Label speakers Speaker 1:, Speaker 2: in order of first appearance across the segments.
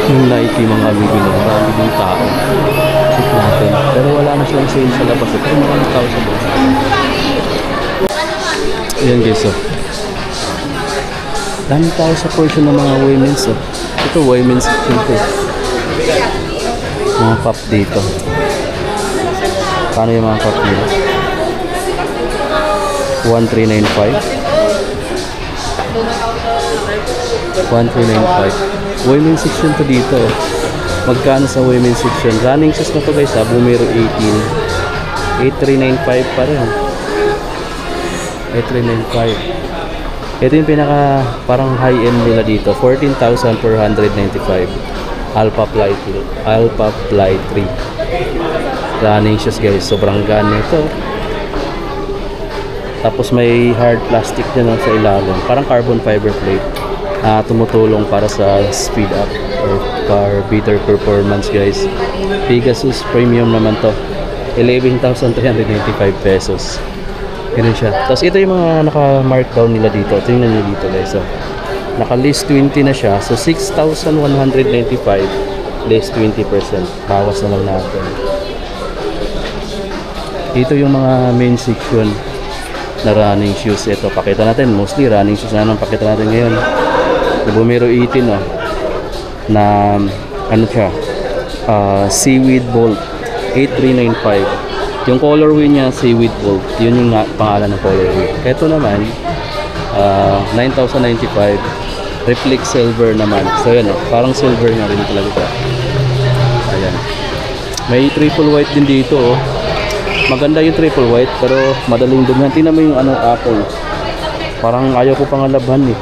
Speaker 1: Yung Nike mga amigo na marami ng tao. Check natin. Pero wala na silang sale sa labas. Pero maraming tao sa loob. Ayan guys, oh. Daming tao sa portion ng mga women's, oh. Ito women's section to. Mga cup dito. Paano yung mga cup nila? 1395. 1395. Women's section to dito. Magkano sa women's section? Running shoes na to guys, ha? Bumero 18. 8395 pa rin. 8395. Ito yung pinaka parang high end nila dito. 14,495. Alpha Fly 3. Running shoes guys. Sobrang ganda ito. Tapos may hard plastic din sa ilalim. Parang carbon fiber plate. Tumutulong para sa speed up or for better performance guys. Pegasus premium naman to. 11,395 pesos. Ganun siya. Tapos ito yung mga naka-markdown nila dito. Tingnan nyo dito guys. So, naka-list 20 na siya. So 6,195 less 20%. Bawas na lang natin. Dito yung mga main section na running shoes. Ito, pakita natin. Mostly running shoes na naman pakita natin ngayon. Bumero 18 oh, na ano siya, Seaweed Bolt 8395. Yung colorway niya Seaweed Bolt, yun yung pangalan ng colorway. Ito naman 9,095 Reflect Silver naman. So yan oh, parang silver na rin talaga siya. Ayan, may triple white din dito oh. Maganda yung triple white pero madaling dumihan. Tingnan mo yung Apple, parang ayaw ko pang alabhan eh.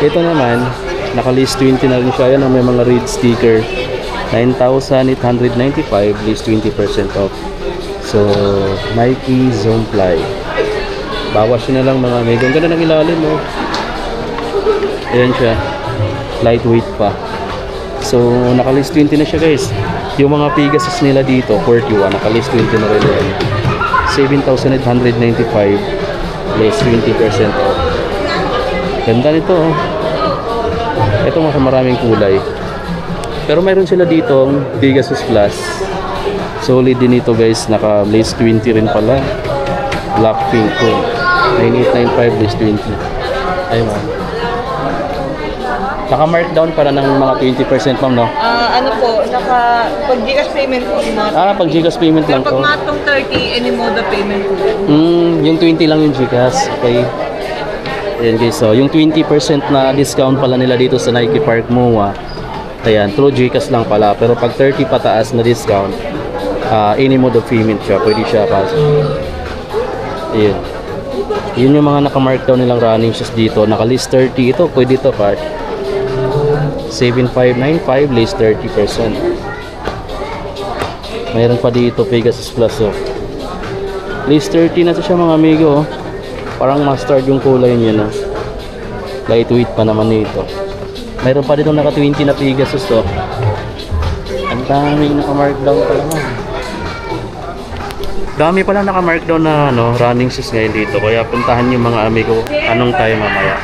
Speaker 1: Ito naman, naka-list 20 na rin siya. Yan, may mga red sticker. 9,895, list 20% off. So, Nike Zoom Fly. Bawas yun na lang mga amigo. Ang ganda ng ilalim, oh. Ayan siya. Lightweight pa. So, naka-list 20 na siya, guys. Yung mga Pegasus nila dito, 41, naka-list 20 na rin yan. 7,895, list 20% off. Ganda nito oh. Ito mga maraming kulay. Pero mayroon sila ditong Pegasus Plus. Solid din ito guys. Naka lace 20 rin pala. Black pink po. 9895 lace 20. Ayun ma'am. Naka markdown para ng mga 20% ma'am no?
Speaker 2: Ano po, pag Gcash payment po.
Speaker 1: Pag Gcash payment lang to.
Speaker 2: Pero pag matong 30, any mode of payment po.
Speaker 1: Yung 20 lang yung Gcash. Okay. Ayan guys, so yung 20% na discount pala nila dito sa Nike Park MOA. Ayan, through Gcash lang pala. Pero pag 30 pataas na discount, any mode of payment siya, pwede siya pass. Ayan. Yun yung mga naka-markdown nilang running shoes dito. Naka-list 30 ito, pwede ito pass. 7,595 list 30%. Mayroon pa dito Pegasus Plus oh. List 30 na to siya mga amigo oh. Parang mustard yung kulay niya no. Lightweight pa naman nito. Mayroon pa dito naka 20 na Pegasus oh. Ang daming naka-markdown pa naman. Dami pala naka-markdown na running shoes ngayon dito. Kaya puntahan yung mga amigo anong time mamaya.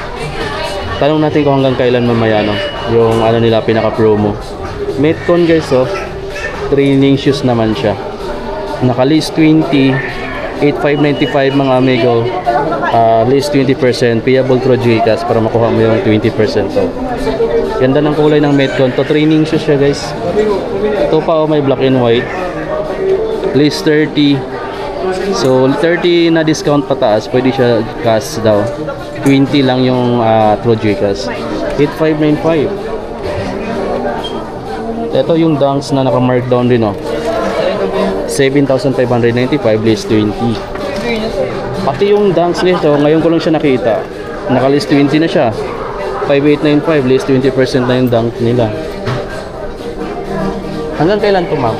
Speaker 1: Tanong natin kung hanggang kailan mamaya yung nila pinaka-promo. Metcon guys oh. Training shoes naman siya. Naka-list 20, 8,595 mga amigo. List 20%, payable through Gcash para makuha mo yung 20% off. Ganda ng kulay ng Metcon. To training shoes siya guys. Ito pa may black and white. List 30. So 30 na discount pataas, pwede siya cash daw. 20 lang yung through Gcash. 8,595. Ito yung Dunks na naka-markdown din oh. 7,595 list 20. Pati yung Dunks nito, ngayon ko lang siya nakita. Naka-list 20 na siya. 5,895 list 20% na yung Dunk nila. Hanggang kailan to ma'am?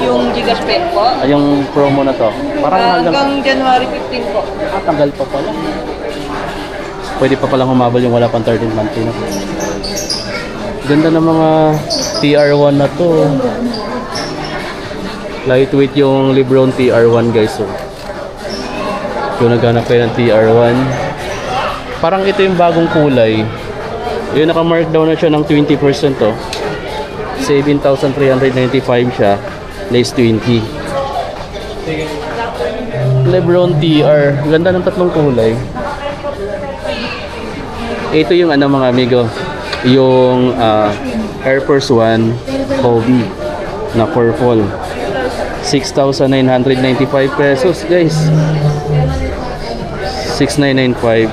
Speaker 2: Yung Gcash pay po?
Speaker 1: Yung promo na to. Parang
Speaker 2: hanggang January 15 po.
Speaker 1: Tagal pa pala. Pwede pa palang humabol yung wala pang 13 month na. Ganda ng mga TR1 na to. Lightweight yung Lebron TR1 guys. So, kung naghanap kayo ng TR1, parang ito yung bagong kulay. Yung naka-markdown na siya ng 20% to. 7,395 siya. Lace 20. Lebron TR. Ganda ng tatlong kulay. Ito yung ano mga amigo. Yung Air Force One Kobe na purple. 6,995 pesos guys. 6,995.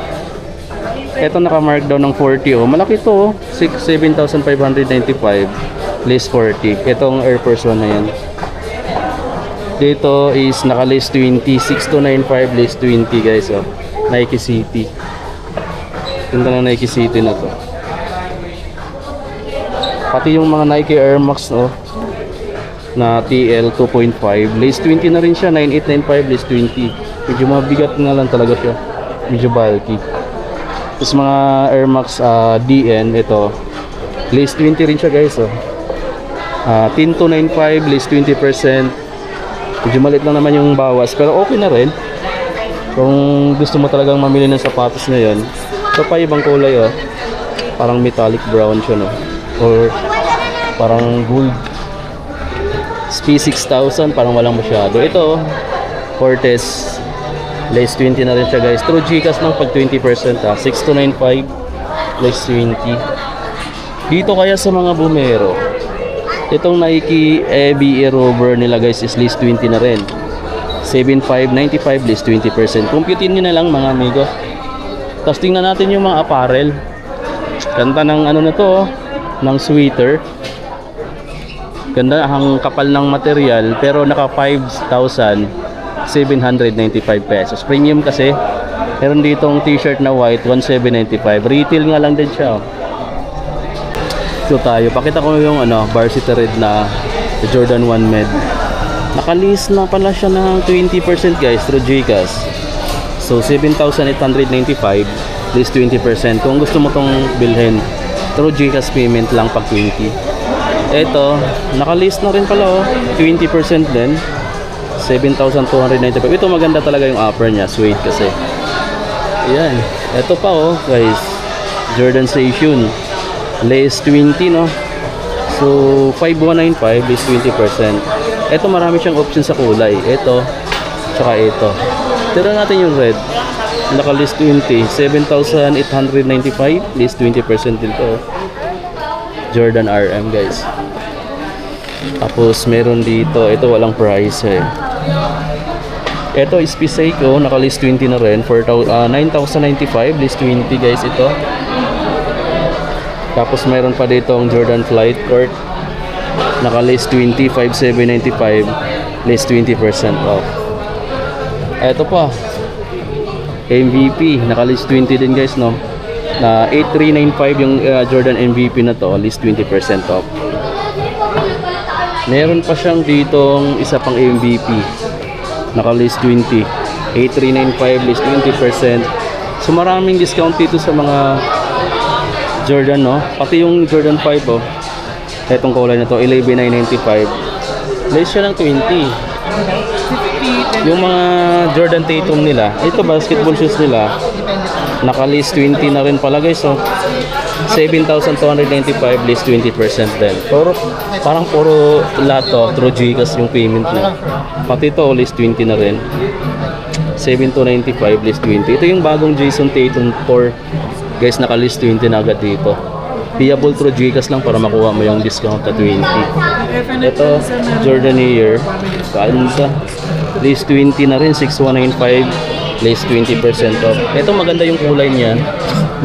Speaker 1: Ito naka-markdown ng 40 oh. Malaki to oh. 7,595. Lace 40. Itong Air Force One na yan. Dito is naka-lace 20. 6,295 lace 20 guys oh. Nike City. Ganda ng Nike City na to. Pati yung mga Nike Air Max oh, na TL 2.5 lace 20 na rin siya. 9,895 lace 20. Medyo mabigat na lang talaga siya. Medyo bulky. Tapos mga Air Max DN ito lace 20 rin siya guys oh. 10,295 lace 20%. Medyo maliit lang naman yung bawas pero okay na rin kung gusto mo talagang mamili ng sapatos ngayon. Ito pa ibang kulay oh. Parang metallic brown siya no, or parang gold. SP6000 parang walang masyado. Ito Cortez lace 20 na rin siya guys. True Gcash lang pag 20% ha. 6,295 lace 20. Dito kaya sa mga bumero, itong Nike ABE Rover nila guys is lace 20 na rin. 7,595 lace 20%. Computein nyo na lang mga amigo. Tapos tingnan natin yung mga apparel. Ganda ng ano na to, ng sweater. Ganda ang kapal ng material pero naka 5,795 pesos. Premium kasi. Meron ditong t-shirt na white 1,795. Retail nga lang din siya. So tayo, pakita ko yung ano, varsity red na Jordan 1 Med. Naka-lease na pala siya ng 20% guys through Gcash. So 7,895 lease 20%. Kung gusto mo tong bilhin through Gcash payment lang pag 20. Ito, naka-lease na rin pala oh, 20% din. 7,295. Ito maganda talaga yung upper niya, suede kasi. Ayan, ito pa oh guys, Jordan Station lace 20 no. So 5,195 lease 20%. Ito marami siyang option sa kulay. Ito, tsaka ito. Tira natin yung red. Naka lease 20, 7,895 lease 20% din to. Jordan RM guys. Tapos meron dito, ito walang price eh. Ito is Seiko, naka lease 20 na rin, 9,095 lease 20 guys ito. Tapos meron pa dito ang Jordan Flight Court, naka lease 20, 5,795 lease 20% off. Ito pa MVP, naka lease 20 din guys no, na 8,395 yung Jordan MVP na to, lease 20% off. Meron pa siyang ditong isa pang MVP, naka lease 20, 8,395 lease 20%. So maraming discount dito sa mga Jordan no, pati yung Jordan 5 oh. Etong kulay na to 11,995 lease siya ng 20. Yung mga Jordan Tatum nila, ito basketball shoes nila, naka lease 20 na rin pala guys so 7,295 lease 20% din. Pero parang puro lahat to through Gcash yung payment na. Pati ito lease 20 na rin, 7,295 lease 20. Ito yung bagong Jason Tatum 4 guys, naka lease 20 na agad dito. Payable through Gcash lang para makuha mo yung discount na 20. Ito Jordan Air, kaansa lease 20 na rin, 6,195 lease 20% off. Ito maganda yung kulay niya,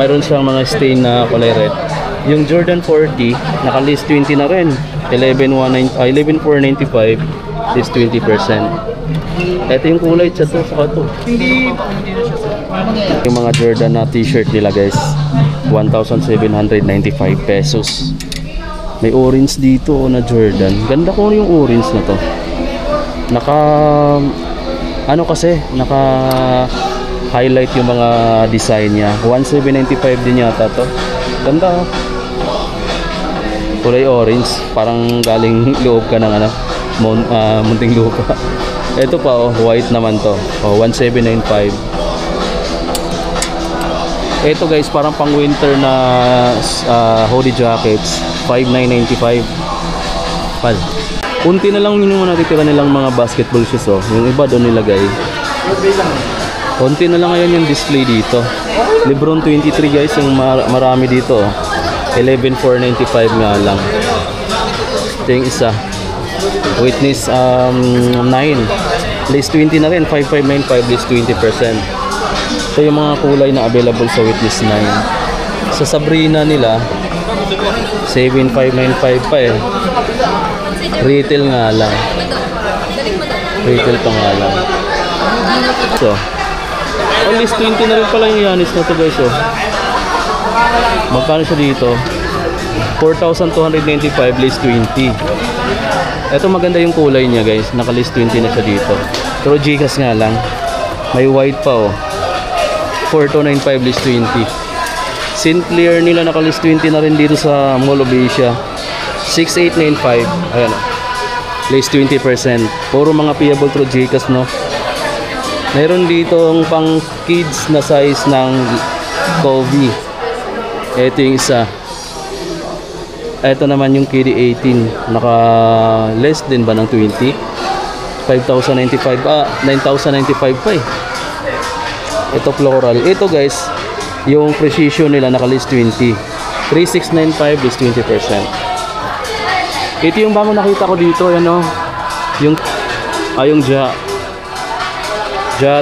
Speaker 1: mayroon siyang mga stain na kulay red. Yung Jordan 40 naka lease 20 na rin, 11,495 lease 20%. Ito yung kulay siya to, saka to. Yung mga Jordan na t-shirt nila guys, 1,795 pesos. May orange dito na Jordan. Ganda ko yung orange na to. Naka ano kasi, naka highlight yung mga design niya. 1,795 din yata to. Ganda oh. Kulay orange, parang galing loob ka ng ano, munting lupa. Ito pa oh, white naman to. Oh, 1,795. Ito guys, parang pang winter na hoodie jackets, 5,995. Pal. Kunti na lang yung natitira nilang mga basketball shoes oh. Yung iba doon nilagay. Kunti na lang ngayon yung display dito. Lebron 23 guys, yung marami dito oh. 11,495 nga lang. Ito yung isa. Witness 9. List 20 na rin, 5,595, list 20%. Ito yung mga kulay na available sa Witness 9. Sa Sabrina nila 7,595 pa eh. Retail nga lang. Retail pa nga lang. So, at least 20 na rin pala yung Yanis na to guys oh. Magkano siya dito? 4,295 list 20. Ito maganda yung kulay niya guys. Naka list 20 na siya dito. Pero Gcash nga lang. May white pa oh. 4,295 list 20. Sinclair nila naka list 20 na rin dito sa Mall of Asia. 6,895. Ayan oh. List 20%. Puro mga payable through Gcash no. Mayroon ditong pang kids na size ng Kobe. Ito yung isa. Ito naman yung KD 18. Naka less din ba ng 20? 5,095. 9,095 pa eh. Ito floral. Ito guys, yung precision nila naka list 20. 3,695 list 20%. Ito yung bago nakita ko dito, ano, yung Ja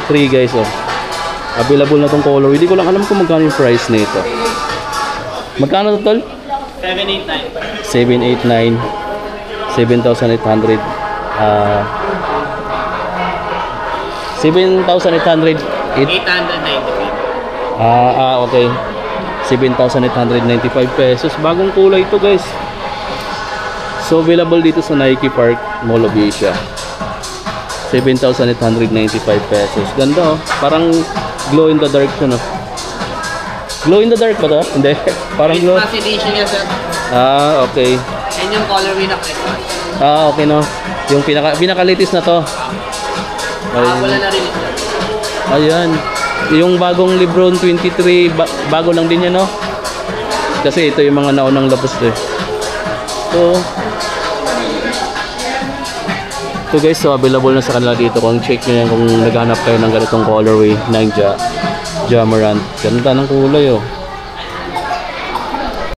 Speaker 1: 3 guys oh. Available na tong color. Hindi ko lang alam kung magkano yung price nito. Magkano to tol? 789. 7,800. 7,800.
Speaker 3: 895.
Speaker 1: Okay. 7,895 pesos. Bagong kulay ito guys. So available dito sa Nike Park Mall of Asia. 7,895 pesos. Ganda oh. Parang glow in the dark siya no. Glow in the dark ba to? Hindi. Parang glow.
Speaker 3: Christmas edition niya sir.
Speaker 1: Okay.
Speaker 3: Yan yung colorway na Christmas.
Speaker 1: Okay no. Yung pinaka-latest na to.
Speaker 3: Wala na rin ito.
Speaker 1: Ayan. Yung bagong Lebron 23, bago lang din yan no. Kasi ito yung mga naunang labas eh. So guys, so available na sa kanila dito. Kung check nyo yan kung naghanap kayo ng ganitong colorway ng Ja Morant. Ganda ng kulay oh.